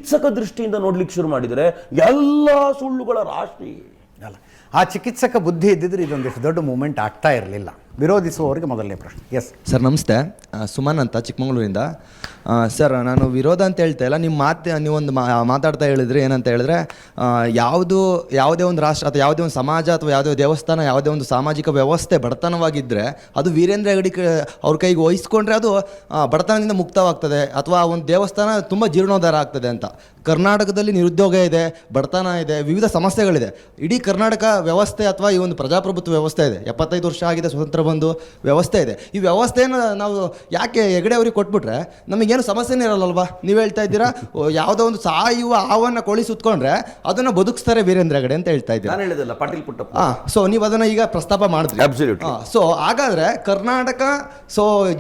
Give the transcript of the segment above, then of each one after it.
ಚಿಕಿತ್ಸಕ ದೃಷ್ಟಿಯಿಂದ ನೋಡ್ಲಿಕ್ಕೆ ಶುರು ಮಾಡಿದರೆ ಎಲ್ಲ ಸುಳ್ಳುಗಳ ರಾಶಿ. ಅಲ್ಲ, ಆ ಚಿಕಿತ್ಸಕ ಬುದ್ಧಿ ಇದ್ದಿದ್ರೆ ಇದೊಂದಿಷ್ಟು ದೊಡ್ಡ ಮೂವ್ಮೆಂಟ್ ಆಗ್ತಾ ಇರಲಿಲ್ಲ. ವಿರೋಧಿಸುವವರಿಗೆ ಮೊದಲನೇ ಪ್ರಶ್ನೆ. ಎಸ್ ಸರ್, ನಮಸ್ತೆ. ಸುಮನ್ ಅಂತ, ಚಿಕ್ಕಮಗಳೂರಿಂದ. ಸರ್, ನಾನು ವಿರೋಧ ಅಂತ ಹೇಳ್ತಾ ಇಲ್ಲ. ನೀವೊಂದು ಮಾತಾಡ್ತಾ ಹೇಳಿದ್ರಿ, ಏನಂತ ಹೇಳಿದ್ರೆ ಯಾವುದೇ ಒಂದು ರಾಷ್ಟ್ರ ಅಥವಾ ಯಾವುದೇ ಒಂದು ಸಮಾಜ ಅಥವಾ ಯಾವುದೇ ದೇವಸ್ಥಾನ, ಯಾವುದೇ ಒಂದು ಸಾಮಾಜಿಕ ವ್ಯವಸ್ಥೆ ಬಡತನವಾಗಿದ್ದರೆ ಅದು ವೀರೇಂದ್ರ ಹೆಗಡೆ ಅವ್ರ ಕೈಗೆ ವಹಿಸ್ಕೊಂಡ್ರೆ ಅದು ಬಡತನದಿಂದ ಮುಕ್ತವಾಗ್ತದೆ, ಅಥವಾ ಒಂದು ದೇವಸ್ಥಾನ ತುಂಬ ಜೀರ್ಣೋದ್ಧಾರ ಆಗ್ತದೆ ಅಂತ. ಕರ್ನಾಟಕದಲ್ಲಿ ನಿರುದ್ಯೋಗ ಇದೆ, ಬಡತನ ಇದೆ, ವಿವಿಧ ಸಮಸ್ಯೆಗಳಿದೆ. ಇಡೀ ಕರ್ನಾಟಕ ವ್ಯವಸ್ಥೆ ಅಥವಾ ಈ ಒಂದು ಪ್ರಜಾಪ್ರಭುತ್ವ ವ್ಯವಸ್ಥೆ ಇದೆ, 75 ವರ್ಷ ಆಗಿದೆ, ಸ್ವತಂತ್ರ ಬಂದು ವ್ಯವಸ್ಥೆ ಇದೆ. ಈ ವ್ಯವಸ್ಥೆಯನ್ನು ನಾವು ಯಾಕೆ ಹೆಗಡೆ ಅವ್ರಿಗೆ ಕೊಟ್ಬಿಟ್ರೆ ನಮಗೇನು ಸಮಸ್ಯೆನೇ ಇರಲ್ಲಲ್ವಾ? ನೀವು ಹೇಳ್ತಾ ಇದ್ದೀರಾ ಯಾವುದೋ ಒಂದು ಸಾಯುವ ಹಾವನ್ನು ಕೋಳಿ ಸುತ್ಕೊಂಡ್ರೆ ಅದನ್ನು ಬದುಕಿಸ್ತಾರೆ ವೀರೇಂದ್ರ ಹೆಗಡೆ ಅಂತ ಹೇಳ್ತಾ ಇದ್ದೀರಾ. ನಾನು ಹೇಳಿದಲ್ಲ, ಪಾಟೀಲ್ ಪುಟ್ಟಪ್ಪ. ಸೊ ನೀವು ಅದನ್ನು ಈಗ ಪ್ರಸ್ತಾಪ ಮಾಡಿದ್ರಿ. ಸೊ ಹಾಗಾದ್ರೆ ಕರ್ನಾಟಕ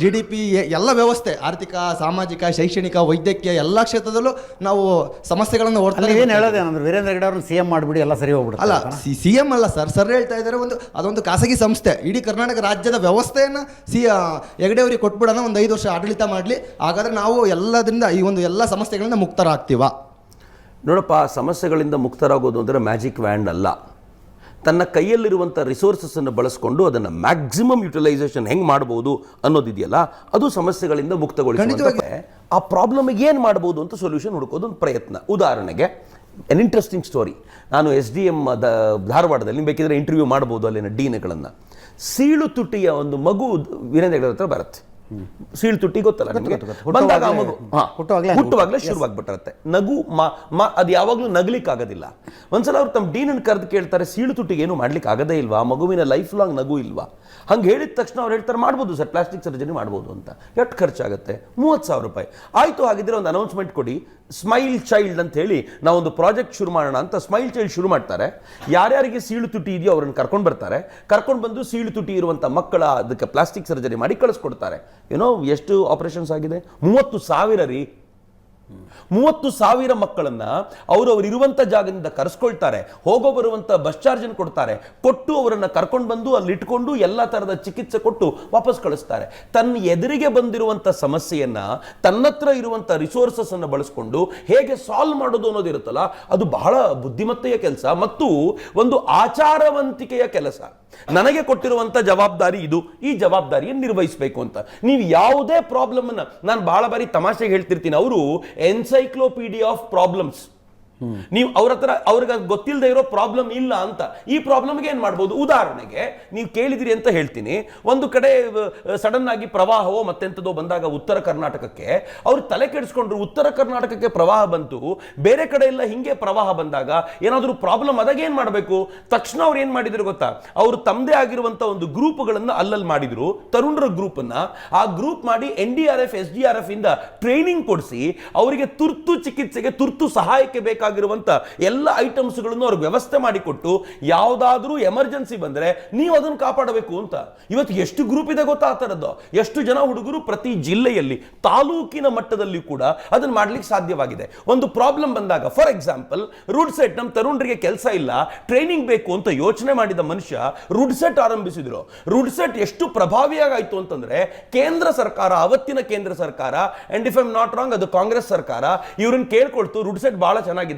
GDP ಎಲ್ಲ ವ್ಯವಸ್ಥೆ, ಆರ್ಥಿಕ, ಸಾಮಾಜಿಕ, ಶೈಕ್ಷಣಿಕ, ವೈದ್ಯಕೀಯ ಎಲ್ಲ ಕ್ಷೇತ್ರದಲ್ಲೂ ನಾವು ಸಮಸ್ಯೆಗಳನ್ನು ಏನು ಹೇಳೋದೇನಂದ್ರೆ ವೀರೇಂದ್ರ ಹೆಗಡೆ ಅವ್ರನ್ನ CM ಮಾಡಿಬಿಡಿ, ಎಲ್ಲ ಸರಿ ಹೋಗ್ಬಿಡುತ್ತೆ. ಅಲ್ಲ, CM ಅಲ್ಲ ಸರ್ ಹೇಳ್ತಾ ಇದ್ದಾರೆ, ಅದೊಂದು ಖಾಸಗಿ ಸಂಸ್ಥೆ ಇಡೀ ಕರ್ನಾಟಕ ರಾಜ್ಯದ ವ್ಯವಸ್ಥೆಯನ್ನು ಹೆಗಡೆ ಅವರಿಗೆ ಕೊಟ್ಬಿಡೋಣ, ಒಂದು 5 ವರ್ಷ ಆಡಳಿತ ಮಾಡಲಿ, ಹಾಗಾದ್ರೆ ನಾವು ಎಲ್ಲದರಿಂದ ಈ ಒಂದು ಎಲ್ಲ ಸಮಸ್ಯೆಗಳಿಂದ ಮುಕ್ತರಾಗ್ತೀವ. ನೋಡಪ್ಪ, ಸಮಸ್ಯೆಗಳಿಂದ ಮುಕ್ತರಾಗೋದು ಅಂದರೆ ಮ್ಯಾಜಿಕ್ ವ್ಯಾಂಡ್ ಅಲ್ಲ. ತನ್ನ ಕೈಯಲ್ಲಿರುವಂಥ ರಿಸೋರ್ಸಸ್ಸನ್ನು ಬಳಸ್ಕೊಂಡು ಅದನ್ನು ಮ್ಯಾಕ್ಸಿಮಮ್ ಯುಟಿಲೈಸೇಷನ್ ಹೆಂಗೆ ಮಾಡ್ಬೋದು ಅನ್ನೋದಿದೆಯಲ್ಲ, ಅದು ಸಮಸ್ಯೆಗಳಿಂದ ಮುಕ್ತಗೊಳಿಸುತ್ತೆ. ಆ ಪ್ರಾಬ್ಲಮಿಗೆ ಏನು ಮಾಡ್ಬೋದು ಅಂತ ಸೊಲ್ಯೂಷನ್ ಹುಡುಕೋದು ಒಂದು ಪ್ರಯತ್ನ. ಉದಾಹರಣೆಗೆ ಎನ್ ಇಂಟ್ರೆಸ್ಟಿಂಗ್ ಸ್ಟೋರಿ. ನಾನು SDM ಧಾರವಾಡದಲ್ಲಿ, ನೀವು ಬೇಕಿದ್ರೆ ಇಂಟರ್ವ್ಯೂ ಮಾಡ್ಬೋದು ಅಲ್ಲಿನ ಡೀನ್ಗಳನ್ನು. ಸೀಳು ತುಟಿಯ ಒಂದು ಮಗು ವೀರೇಂದ್ರ ಹೆಗಡೆ ಹತ್ರ ಬರುತ್ತೆ. ಸೀಳು ತುಟಿ ಗೊತ್ತಲ್ಲ ನಿಮಗೆ? ಬಂದಾಗ ಆ ಮಗು ಹುಟ್ಟುವಾಗಲೇ ಶುರುವಾಗ್ಬಿಟ್ಟಿರುತ್ತೆ ನಗು. ಅದು ಯಾವಾಗಲೂ ನಗ್ಲಿಕ್ಕೆ ಆಗೋದಿಲ್ಲ. ಒಂದ್ಸಲ ಅವ್ರು ತಮ್ಮ ಡೀನನ್ನು ಕರೆದು ಕೇಳ್ತಾರೆ, ಸೀಳು ತುಟಿಗೆ ಏನು ಮಾಡ್ಲಿಕ್ಕೆ ಆಗದೇ ಇಲ್ವಾ? ಆ ಮಗುವಿನ ಲೈಫ್ ಲಾಂಗ್ ನಗು ಇಲ್ವಾ? ಹಂಗೆ ಹೇಳಿದ ತಕ್ಷಣ ಅವ್ರು ಹೇಳ್ತಾರೆ, ಮಾಡ್ಬೋದು ಸರ್, ಪ್ಲಾಸ್ಟಿಕ್ ಸರ್ಜರಿ ಮಾಡ್ಬೋದು ಅಂತ. ಎಷ್ಟು ಖರ್ಚಾಗುತ್ತೆ? 30,000 ರೂಪಾಯಿ. ಆಯಿತು, ಹಾಗಿದ್ರೆ ಒಂದು ಅನೌನ್ಸ್ಮೆಂಟ್ ಕೊಡಿ, ಸ್ಮೈಲ್ ಚೈಲ್ಡ್ ಅಂತ ಹೇಳಿ ನಾವೊಂದು ಪ್ರಾಜೆಕ್ಟ್ ಶುರು ಮಾಡೋಣ ಅಂತ. ಸ್ಮೈಲ್ ಚೈಲ್ಡ್ ಶುರು ಮಾಡ್ತಾರೆ. ಯಾರ್ಯಾರಿಗೆ ಸೀಳು ತುಟಿ ಇದೆಯೋ ಅವ್ರನ್ನ ಕರ್ಕೊಂಡು ಬರ್ತಾರೆ. ಕರ್ಕೊಂಡು ಬಂದು ಸೀಳು ತುಟಿ ಇರುವಂಥ ಮಕ್ಕಳ ಅದಕ್ಕೆ ಪ್ಲಾಸ್ಟಿಕ್ ಸರ್ಜರಿ ಮಾಡಿ ಕಳಿಸ್ಕೊಡ್ತಾರೆ. ಏನೋ ಎಷ್ಟು ಆಪರೇಷನ್ಸ್ ಆಗಿದೆ? 30,000 ರೀ. 30,000 ಮಕ್ಕಳನ್ನ ಅವರಿರುವಂಥ ಜಾಗದಿಂದ ಕರೆಸ್ಕೊಳ್ತಾರೆ. ಹೋಗೋ ಬರುವಂಥ ಬಸ್ ಚಾರ್ಜನ್ನು ಕೊಡ್ತಾರೆ. ಕೊಟ್ಟು ಅವರನ್ನು ಕರ್ಕೊಂಡು ಬಂದು ಅಲ್ಲಿ ಇಟ್ಕೊಂಡು ಎಲ್ಲ ಥರದ ಚಿಕಿತ್ಸೆ ಕೊಟ್ಟು ವಾಪಸ್ ಕಳಿಸ್ತಾರೆ. ತನ್ನ ಎದುರಿಗೆ ಬಂದಿರುವಂಥ ಸಮಸ್ಯೆಯನ್ನ ತನ್ನತ್ರ ಇರುವಂಥ ರಿಸೋರ್ಸಸ್ ಅನ್ನು ಬಳಸ್ಕೊಂಡು ಹೇಗೆ ಸಾಲ್ವ್ ಮಾಡೋದು ಅನ್ನೋದಿರುತ್ತಲ್ಲ, ಅದು ಬಹಳ ಬುದ್ಧಿಮತ್ತೆಯ ಕೆಲಸ ಮತ್ತು ಒಂದು ಆಚಾರವಂತಿಕೆಯ ಕೆಲಸ. ನನಗೆ ಕೊಟ್ಟಿರುವಂಥ ಜವಾಬ್ದಾರಿ ಇದು, ಈ ಜವಾಬ್ದಾರಿಯನ್ನು ನಿರ್ವಹಿಸಬೇಕು ಅಂತ. ನೀವು ಯಾವುದೇ ಪ್ರಾಬ್ಲಮ್ ಅನ್ನ, ನಾನು ಬಹಳ ಬಾರಿ ತಮಾಷೆಗೆ ಹೇಳ್ತಿರ್ತೀನಿ, ಅವರು ಎನ್ಸೈಕ್ಲೋಪೀಡಿಯಾ ಆಫ್ ಪ್ರಾಬ್ಲಮ್ಸ್. ನೀವು ಅವ್ರಿಗೆ ಗೊತ್ತಿಲ್ಲದೆ ಇರೋ ಪ್ರಾಬ್ಲಮ್ ಇಲ್ಲ ಅಂತ. ಈ ಪ್ರಾಬ್ಲಮ್ಗೆ ಏನ್ ಮಾಡ್ಬೋದು? ಉದಾಹರಣೆಗೆ ನೀವು ಕೇಳಿದಿರಿ ಅಂತ ಹೇಳ್ತೀನಿ. ಒಂದು ಕಡೆ ಸಡನ್ ಆಗಿ ಪ್ರವಾಹವೋ ಮತ್ತೆಂಥದೋ ಬಂದಾಗ ಉತ್ತರ ಕರ್ನಾಟಕಕ್ಕೆ ಅವ್ರು ತಲೆ ಕೆಡಿಸ್ಕೊಂಡ್ರು. ಉತ್ತರ ಕರ್ನಾಟಕಕ್ಕೆ ಪ್ರವಾಹ ಬಂತು, ಬೇರೆ ಕಡೆ ಎಲ್ಲ ಹಿಂಗೆ ಪ್ರವಾಹ ಬಂದಾಗ ಏನಾದರೂ ಪ್ರಾಬ್ಲಮ್ ಆದಾಗ ಏನ್ ಮಾಡಬೇಕು? ತಕ್ಷಣ ಅವ್ರು ಏನ್ ಮಾಡಿದ್ರು ಗೊತ್ತಾ? ಅವರು ತಮ್ಮದೇ ಆಗಿರುವಂತ ಒಂದು ಗ್ರೂಪ್ಗಳನ್ನ ಅಲ್ಲಲ್ಲಿ ಮಾಡಿದ್ರು, ತರುಣರ ಗ್ರೂಪ್ ಅನ್ನ. ಆ ಗ್ರೂಪ್ ಮಾಡಿ NDRF SDRF ಇಂದ ಟ್ರೈನಿಂಗ್ ಕೊಡಿಸಿ ಅವರಿಗೆ ತುರ್ತು ಚಿಕಿತ್ಸೆಗೆ, ತುರ್ತು ಸಹಾಯಕ್ಕೆ ಬೇಕಾಗಿರುವಂತ ಎಲ್ಲ ಐಟಮ್ಸ್ಗಳನ್ನು ಅವ್ರಿಗೆ ವ್ಯವಸ್ಥೆ ಮಾಡಿಕೊಟ್ಟು, ಯಾವುದಾದ್ರೂ ಎಮರ್ಜೆನ್ಸಿ ಬಂದ್ರೆ ನೀವು ಅದನ್ನು ಕಾಪಾಡಬೇಕು ಅಂತ. ಇವತ್ತು ಎಷ್ಟು ಗ್ರೂಪ್ ಇದೆ ಗೊತ್ತಾ ಆ ಥರದ್ದು? ಎಷ್ಟು ಜನ ಹುಡುಗರು ಪ್ರತಿ ಜಿಲ್ಲೆಯಲ್ಲಿ, ತಾಲೂಕಿನ ಮಟ್ಟದಲ್ಲಿ ಕೂಡ ಅದನ್ನ ಮಾಡ್ಲಿಕ್ಕೆ ಸಾಧ್ಯವಾಗಿದೆ. ಒಂದು ಪ್ರಾಬ್ಲಮ್ ಬಂದಾಗ, ಫಾರ್ ಎಕ್ಸಾಂಪಲ್ ರುಡ್ಸೆಟ್, ನಮ್ಮ ತರುಣರಿಗೆ ಕೆಲಸ ಇಲ್ಲ, ಟ್ರೈನಿಂಗ್ ಬೇಕು ಅಂತ ಯೋಚನೆ ಮಾಡಿದ ಮನುಷ್ಯ ರುಡ್ಸೆಟ್ ಆರಂಭಿಸಿದ್ರು. ರುಡ್ಸೆಟ್ ಎಷ್ಟು ಪ್ರಭಾವಿಯಾಗಾಯ್ತು ಅಂತಂದ್ರೆ, ಕೇಂದ್ರ ಸರ್ಕಾರ, ಅವತ್ತಿನ ಕೇಂದ್ರ ಸರ್ಕಾರ, and if I am not wrong ಅದು ಕಾಂಗ್ರೆಸ್ ಸರ್ಕಾರ, ಇವ್ರನ್ನ ಕೇಳ್ಕೊಳ್ತು, ರುಡ್ಸೆಟ್ ಬಹಳ ಚೆನ್ನಾಗಿದೆ,